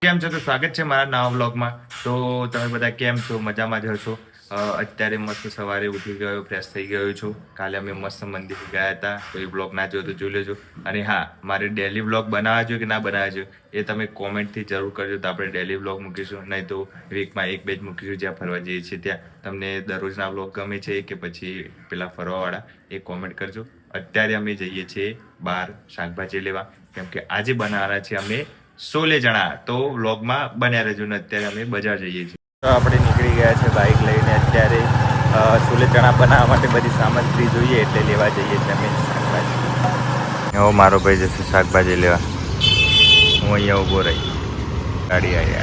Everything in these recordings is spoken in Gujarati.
કેમ છો? તો સ્વાગત છે મારા નવા વ્લોગમાં. તો તમે બધા કેમ છો? મજામાં જ હશો. અત્યારે મસ્ત સવારે ઉઠી ગયો, ફ્રેશ થઈ ગયો છું. કાલે અમે મસ્ત મંદિર ગયા હતા, તો એ વ્લોગ ના જોયો તો જોઈ લેજો. અને હા, મારે ડેલી વ્લોગ બનાવવા જોઈએ કે ના બનાવવા જોઈએ એ તમે કોમેન્ટથી જરૂર કરજો, તો આપણે ડેલી વ્લોગ મૂકીશું. નહીં તો વીકમાં એક બે જ મૂકીશું, જ્યાં ફરવા જઈએ છીએ ત્યાં. તમને દરરોજના વ્લોગ ગમે છે કે પછી પેલા ફરવાવાળા, એ કોમેન્ટ કરજો. અત્યારે અમે જઈએ છીએ બહાર શાકભાજી લેવા, કેમ કે આજે બનાવવાના છે અમે સોલે ચણા. તો વ્લોગમાં બન્યા રહેજો. ને અત્યારે અમે બજાર જઈએ છીએ. તો આપણે નીકળી ગયા છે બાઇક લઈને. અત્યારે સોલે ચણા બનાવવા માટે બધી સામગ્રી જોઈએ, એટલે લેવા જઈએ છીએ અમે શાકભાજી. એવો મારો ભાઈ જશે શાકભાજી લેવા. હું અહીંયા ઊભો રહી, ગાડી આવી.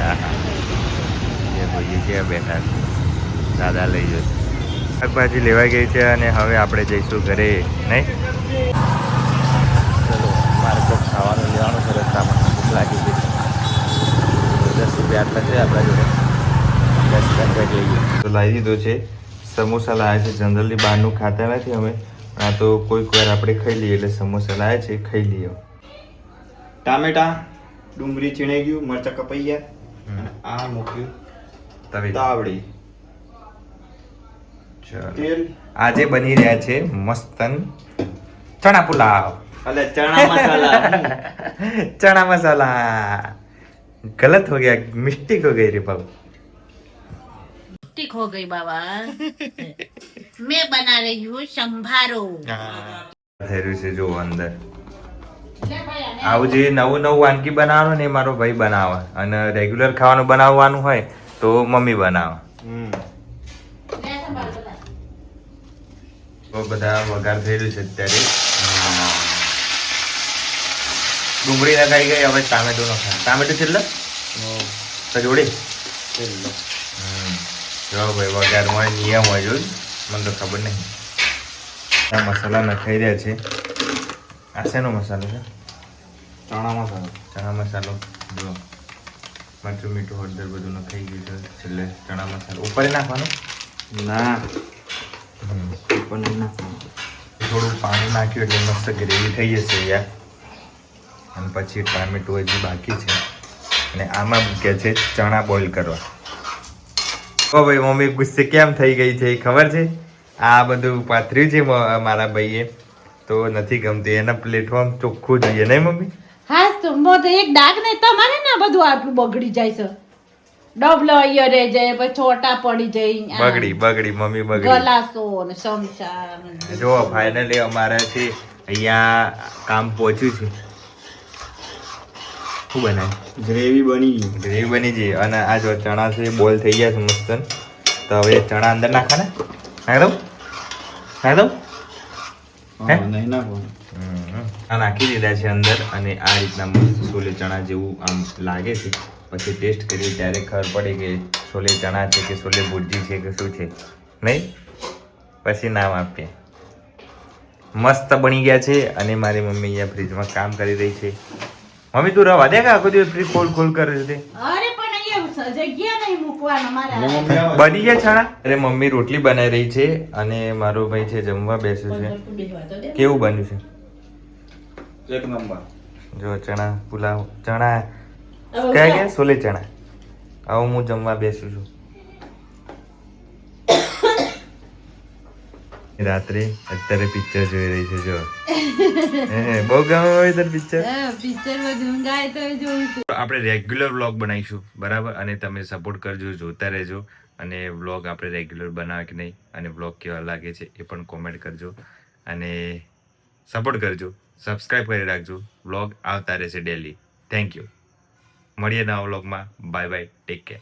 એ ભાઈ ક્યાં બેઠા છે, દાદા લઈ જશે. શાકભાજી લેવા ગઈ છે અને હવે આપણે જઈશું ઘરે. નહીં ચલો, મારે તો ખાવાનું લેવાનું છે. રસ્તામાં ભૂખ લાગી ગઈ. 10 રૂપિયા આટલા છે આપણા જોડે, 10 શાકભાજી લઈએ. તો લાવી દીધો છે. સમોસા લાવ્યા છે. જનરલી બહારનું ખાતા નથી અમે, આ તો કોઈક વાર આપણે ખાઈ લઈએ, એટલે સમોસા લાવ્યા છે, ખાઈ લઈએ. ટામેટા, ડુંગળી છીણાઈ ગયું, મરચા કપાઈ ગયા, અને આ મૂક્યું તાવડી. તેલ. આજે બની રહ્યા છે મસ્તન ચણા પુલાવ. અલે ચણા મસાલા. चना मसाला गलत हो गया, मिस्टेक हो गई रे बाबू. मिस्टेक हो गई बाबा. मैं बना रही हूँ संभारो. થયું છે જો અંદર આવું જે નવું નવું વાનગી બનાવવાનું ને એ મારો ભાઈ બનાવે, અને રેગ્યુલર ખાવાનું બનાવવાનું હોય તો મમ્મી બનાવે. તો બધા વઘાર થઈ રહ્યું છે અત્યારે. ડુંગળી નખાઈ ગઈ, હવે ટામેટો નખાય. ટામેટો છેલ્લે તો જોડે જો ભાઈ વઘારમાં નિયમ હોય, જોયું મને તો ખબર નહીં. આ મસાલા નખાઈ રહ્યા છે. આ શેનો મસાલો છે? ચણા મસાલો. ચણા મસાલો જો મરચું મીઠું હળદર બધું નખાઈ ગયું છે. છેલ્લે ચણા મસાલો ઉપર નાખવાનો ના, ઉપર નહીં નાખવાનું. થોડું પાણી નાખ્યું એટલે મસ્ત ગ્રેવી થઈ જશે યાર. અને પછી ટામેટું હજી બાકી છે, અને આમાં મૂક્યા છે ચણા બોઇલ કરવા. ઓ ભાઈ, મમ્મી ગુસ્સે કેમ થઈ ગઈ છે એ ખબર છે? આ બધું પાથર્યું છે મારા ભાઈએ, તો નથી ગમતું. એના પ્લેટફોર્મ ચોખ્ખું જોઈએ, નહીં મમ્મી? હા તો મોટો એક ડાઘ ને તમારે ના બધું આટલું બગડી જાય છે. ડબલો અહીંયા રહી જાય, પછી છોટા પડી જાય. બગડી મમ્મી બગડી. ગલાસો ને સમસા. જો ફાઇનલી અમારે છે અહીંયા કામ પહોંચ્યું છે. શું બનાય? ગ્રેવી બની ગઈ. ગ્રેવી બની ગઈ. અને આ જો ચણા છે બોઇલ થઈ ગયા છે મસ્ત. તો હવે ચણા અંદર નાખા ને, નાખી દઉં નહીં નાખવાનું. આ નાખી દીધા છે અંદર, અને આ રીતના મસ્ત છોલે ચણા જેવું આમ લાગે છે. પછી ટેસ્ટ કરીએ ત્યારે ખબર પડી કે છોલે ચણા છે કે છોલે ભુરજી છે કે શું છે, નહીં? પછી નામ આપીએ. મસ્ત બની ગયા છે. અને મારી મમ્મી અહીંયા ફ્રીજમાં કામ કરી રહી છે. મમ્મી તું રવા દે કે આખો દિવસ ફ્રીજ ખોલ કરે છે? અરે પણ અહીંયા જગ્યા નહીં મૂકવાનો મારે. બની ગયા ચણા. અરે મમ્મી રોટલી બનાવી રહી છે, અને મારો ભાઈ છે જમવા બેસ્યું છે. કેવું બન્યું છે? એક નંબર. જો ચણા પુલાવ, ચણા કયા સોલે ચણા. હવે હું જમવા બેસું છું. રાત્રે અત્યારે પિક્ચર જોઈ રહી છે. જો બહુ ગમે હોય તો પિક્ચર. આપણે રેગ્યુલર વ્લોગ બનાવીશું, બરાબર? અને તમે સપોર્ટ કરજો, જોતા રહેજો. અને વ્લોગ આપણે રેગ્યુલર બનાવે કે નહીં, અને વ્લોગ કેવા લાગે છે એ પણ કોમેન્ટ કરજો. અને સપોર્ટ કરજો, સબસ્ક્રાઈબ કરી રાખજો. વ્લોગ આવતા રહેશે ડેલી. Thank you. મળીએ નવા વ્લોગમાં. Bye bye, take care.